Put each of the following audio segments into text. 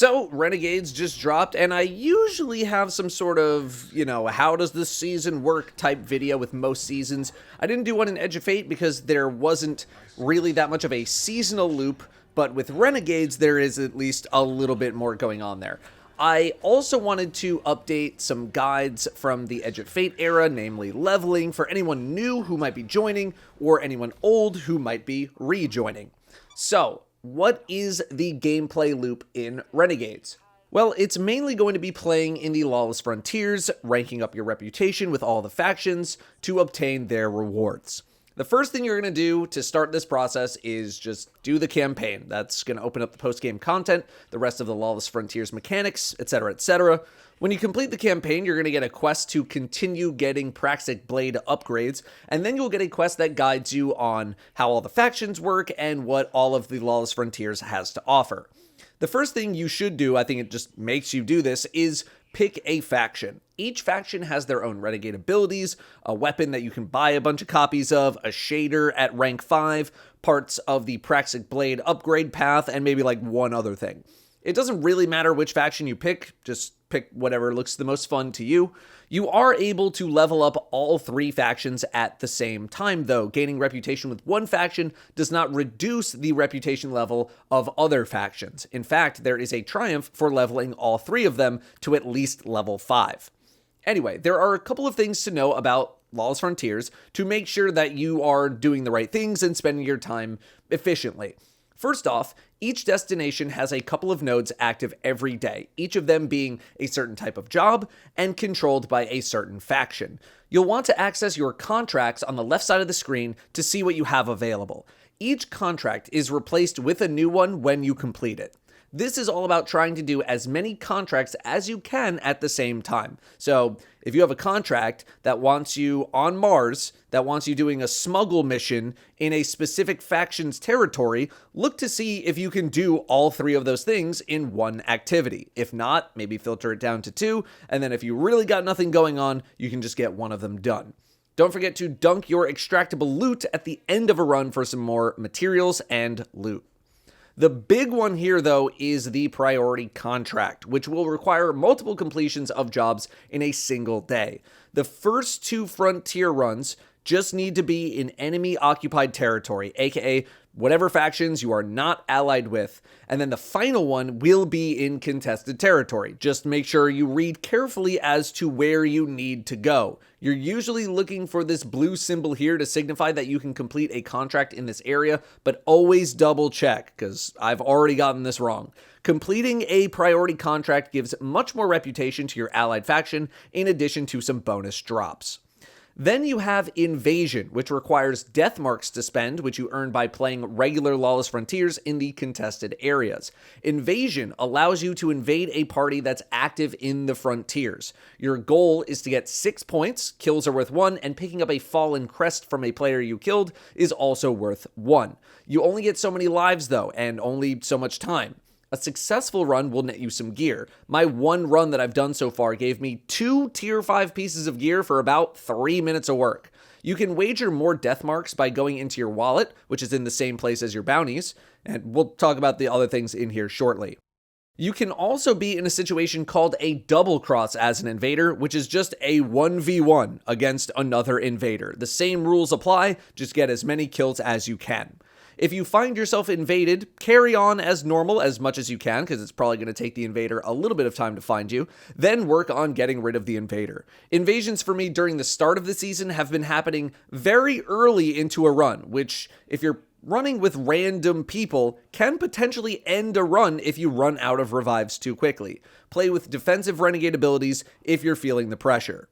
So, Renegades just dropped, and I usually have some sort of, how does this season work type video with most seasons. I didn't do one in Edge of Fate because there wasn't really that much of a seasonal loop, but with Renegades, there is at least a little bit more going on there. I also wanted to update some guides from the Edge of Fate era, namely leveling, for anyone new who might be joining, or anyone old who might be rejoining. So, what is the gameplay loop in Renegades? Well, it's mainly going to be playing in the Lawless Frontiers, ranking up your reputation with all the factions to obtain their rewards. The first thing you're going to do to start this process is just do the campaign. That's going to open up the post-game content, the rest of the Lawless Frontiers mechanics, etc., etc. When you complete the campaign, you're going to get a quest to continue getting Practic blade upgrades, and then you'll get a quest that guides you on how all the factions work and what all of the Lawless Frontiers has to offer. The first thing you should do, I think it just makes you do this, is pick a faction. Each faction has their own renegade abilities, a weapon that you can buy a bunch of copies of, a shader at rank 5, parts of the Practic blade upgrade path, and maybe like one other thing. It doesn't really matter which faction you pick, just pick whatever looks the most fun to you. You are able to level up all 3 factions at the same time, though. Gaining reputation with one faction does not reduce the reputation level of other factions. In fact, there is a triumph for leveling all 3 of them to at least level 5. Anyway, there are a couple of things to know about Lawless Frontiers to make sure that you are doing the right things and spending your time efficiently. First off, each destination has a couple of nodes active every day, each of them being a certain type of job and controlled by a certain faction. You'll want to access your contracts on the left side of the screen to see what you have available. Each contract is replaced with a new one when you complete it. This is all about trying to do as many contracts as you can at the same time. So if you have a contract that wants you on Mars, that wants you doing a smuggle mission in a specific faction's territory, look to see if you can do all 3 of those things in one activity. If not, maybe filter it down to 2, and then if you really got nothing going on, you can just get one of them done. Don't forget to dunk your extractable loot at the end of a run for some more materials and loot. The big one here, though, is the priority contract, which will require multiple completions of jobs in a single day. The first 2 frontier runs just need to be in enemy-occupied territory, aka whatever factions you are not allied with, and then the final one will be in contested territory. Just make sure you read carefully as to where you need to go. You're usually looking for this blue symbol here to signify that you can complete a contract in this area, but always double check, because I've already gotten this wrong. Completing a priority contract gives much more reputation to your allied faction, in addition to some bonus drops. Then you have Invasion, which requires death marks to spend, which you earn by playing regular Lawless Frontiers in the contested areas. Invasion allows you to invade a party that's active in the frontiers. Your goal is to get 6 points, kills are worth 1, and picking up a fallen crest from a player you killed is also worth 1. You only get so many lives though, and only so much time. A successful run will net you some gear. My one run that I've done so far gave me 2 tier 5 pieces of gear for about 3 minutes of work. You can wager more death marks by going into your wallet, which is in the same place as your bounties, and we'll talk about the other things in here shortly. You can also be in a situation called a double cross as an invader, which is just a 1v1 against another invader. The same rules apply, just get as many kills as you can. If you find yourself invaded, carry on as normal as much as you can, because it's probably going to take the invader a little bit of time to find you, then work on getting rid of the invader. Invasions for me during the start of the season have been happening very early into a run, which, if you're running with random people, can potentially end a run if you run out of revives too quickly. Play with defensive renegade abilities if you're feeling the pressure.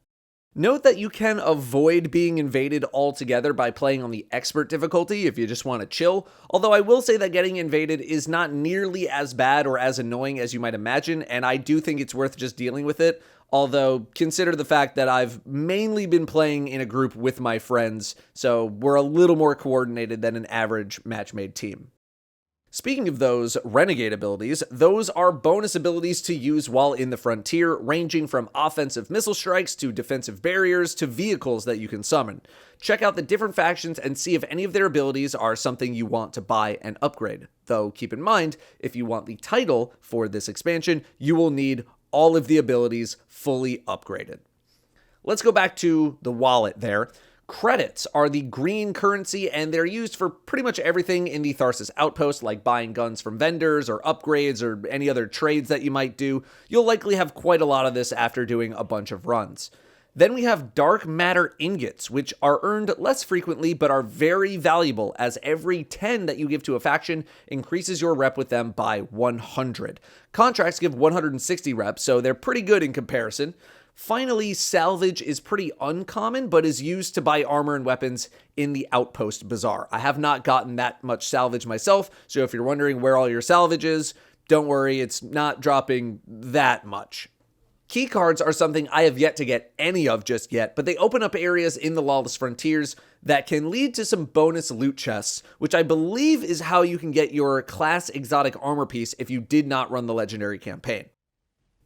Note that you can avoid being invaded altogether by playing on the expert difficulty if you just want to chill, although I will say that getting invaded is not nearly as bad or as annoying as you might imagine, and I do think it's worth just dealing with it, although consider the fact that I've mainly been playing in a group with my friends, so we're a little more coordinated than an average match-made team. Speaking of those Renegade abilities, those are bonus abilities to use while in the frontier, ranging from offensive missile strikes to defensive barriers to vehicles that you can summon. Check out the different factions and see if any of their abilities are something you want to buy and upgrade. Though keep in mind, if you want the title for this expansion, you will need all of the abilities fully upgraded. Let's go back to the wallet there. Credits are the green currency, and they're used for pretty much everything in the Tharsis Outpost, like buying guns from vendors or upgrades or any other trades that you might do. You'll likely have quite a lot of this after doing a bunch of runs. Then we have dark matter ingots, which are earned less frequently but are very valuable, as every 10 that you give to a faction increases your rep with them by 100. Contracts give 160 reps, so they're pretty good in comparison. Finally, salvage is pretty uncommon, but is used to buy armor and weapons in the Outpost Bazaar. I have not gotten that much salvage myself, so if you're wondering where all your salvage is, don't worry, it's not dropping that much. Keycards are something I have yet to get any of just yet, but they open up areas in the Lawless Frontiers that can lead to some bonus loot chests, which I believe is how you can get your class exotic armor piece if you did not run the legendary campaign.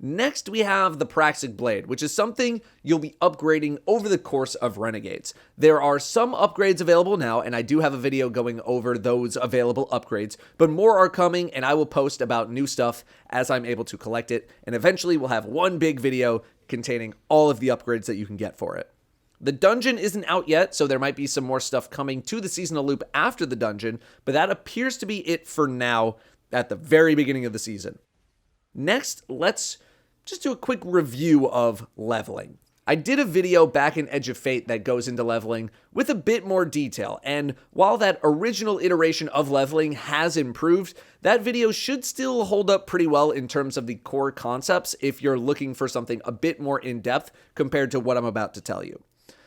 Next, we have the Practic Blade, which is something you'll be upgrading over the course of Renegades. There are some upgrades available now, and I do have a video going over those available upgrades, but more are coming, and I will post about new stuff as I'm able to collect it, and eventually we'll have one big video containing all of the upgrades that you can get for it. The dungeon isn't out yet, so there might be some more stuff coming to the seasonal loop after the dungeon, but that appears to be it for now at the very beginning of the season. Next, let's just do a quick review of leveling. I did a video back in Edge of Fate that goes into leveling with a bit more detail, and while that original iteration of leveling has improved, that video should still hold up pretty well in terms of the core concepts if you're looking for something a bit more in-depth compared to what I'm about to tell you.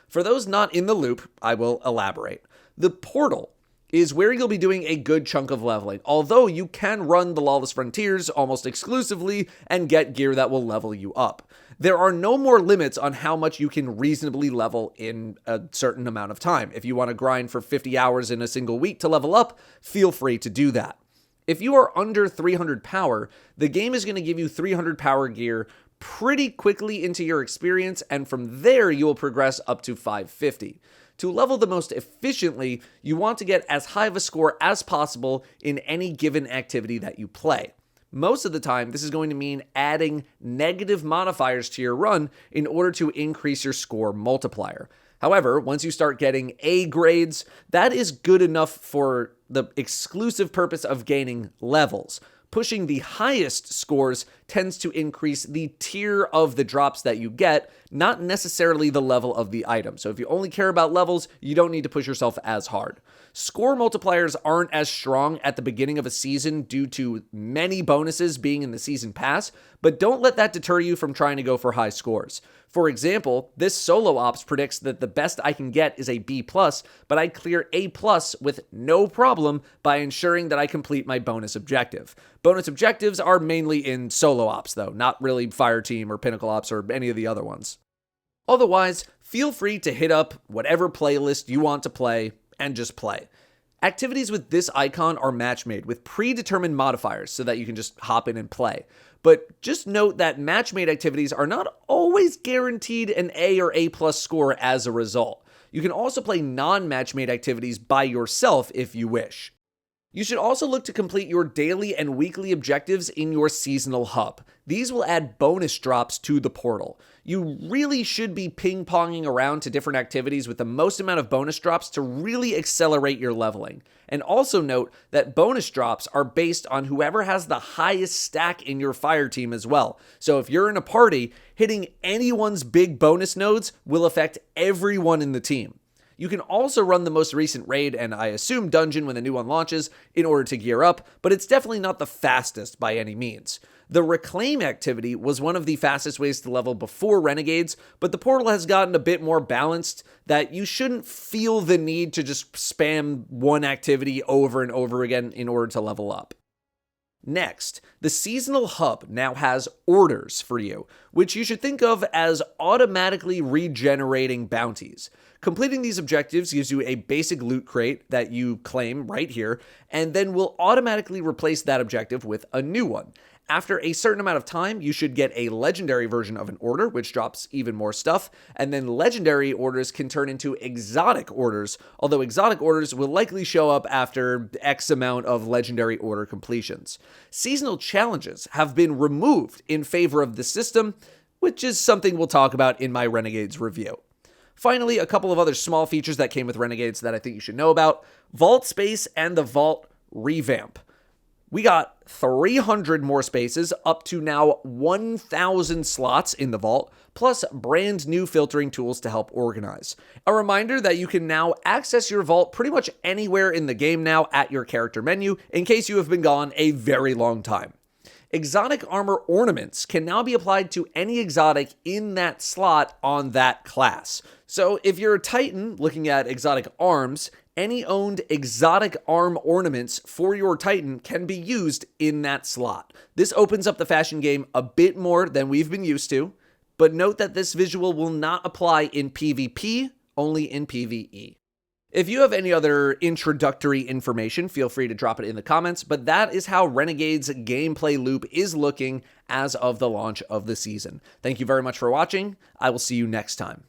For those not in the loop, I will elaborate. The portal is where you'll be doing a good chunk of leveling, although you can run the Lawless Frontiers almost exclusively and get gear that will level you up. There are no more limits on how much you can reasonably level in a certain amount of time. If you want to grind for 50 hours in a single week to level up, feel free to do that. If you are under 300 power, the game is going to give you 300 power gear pretty quickly into your experience, and from there you will progress up to 550. To level the most efficiently, you want to get as high of a score as possible in any given activity that you play. Most of the time, this is going to mean adding negative modifiers to your run in order to increase your score multiplier. However, once you start getting A grades, that is good enough for the exclusive purpose of gaining levels. Pushing the highest scores tends to increase the tier of the drops that you get, not necessarily the level of the item. So if you only care about levels, you don't need to push yourself as hard. Score multipliers aren't as strong at the beginning of a season due to many bonuses being in the season pass, but don't let that deter you from trying to go for high scores. For example, this solo ops predicts that the best I can get is a B+, but I clear A+ with no problem by ensuring that I complete my bonus objective. Bonus objectives are mainly in solo ops though, not really fire team or pinnacle ops or any of the other ones. Otherwise, feel free to hit up whatever playlist you want to play and just play. Activities with this icon are match-made with predetermined modifiers so that you can just hop in and play. But just note that match-made activities are not always guaranteed an A or A+ score as a result. You can also play non-match-made activities by yourself if you wish. You should also look to complete your daily and weekly objectives in your seasonal hub. These will add bonus drops to the portal. You really should be ping-ponging around to different activities with the most amount of bonus drops to really accelerate your leveling. And also note that bonus drops are based on whoever has the highest stack in your fire team as well. So if you're in a party, hitting anyone's big bonus nodes will affect everyone in the team. You can also run the most recent raid and I assume dungeon when the new one launches in order to gear up, but it's definitely not the fastest by any means. The reclaim activity was one of the fastest ways to level before Renegades, but the portal has gotten a bit more balanced that you shouldn't feel the need to just spam one activity over and over again in order to level up. Next, the seasonal hub now has orders for you, which you should think of as automatically regenerating bounties. Completing these objectives gives you a basic loot crate that you claim right here, and then will automatically replace that objective with a new one. After a certain amount of time, you should get a legendary version of an order, which drops even more stuff, and then legendary orders can turn into exotic orders, although exotic orders will likely show up after X amount of legendary order completions. Seasonal challenges have been removed in favor of the system, which is something we'll talk about in my Renegades review. Finally, a couple of other small features that came with Renegades that I think you should know about: Vault Space and the Vault Revamp. We got 300 more spaces, up to now 1,000 slots in the vault, plus brand new filtering tools to help organize. A reminder that you can now access your vault pretty much anywhere in the game now at your character menu, in case you have been gone a very long time. Exotic armor ornaments can now be applied to any exotic in that slot on that class. So if you're a Titan looking at exotic arms, any owned exotic arm ornaments for your Titan can be used in that slot. This opens up the fashion game a bit more than we've been used to, but note that this visual will not apply in PvP, only in PvE. If you have any other introductory information, feel free to drop it in the comments, but that is how Renegade's gameplay loop is looking as of the launch of the season. Thank you very much for watching. I will see you next time.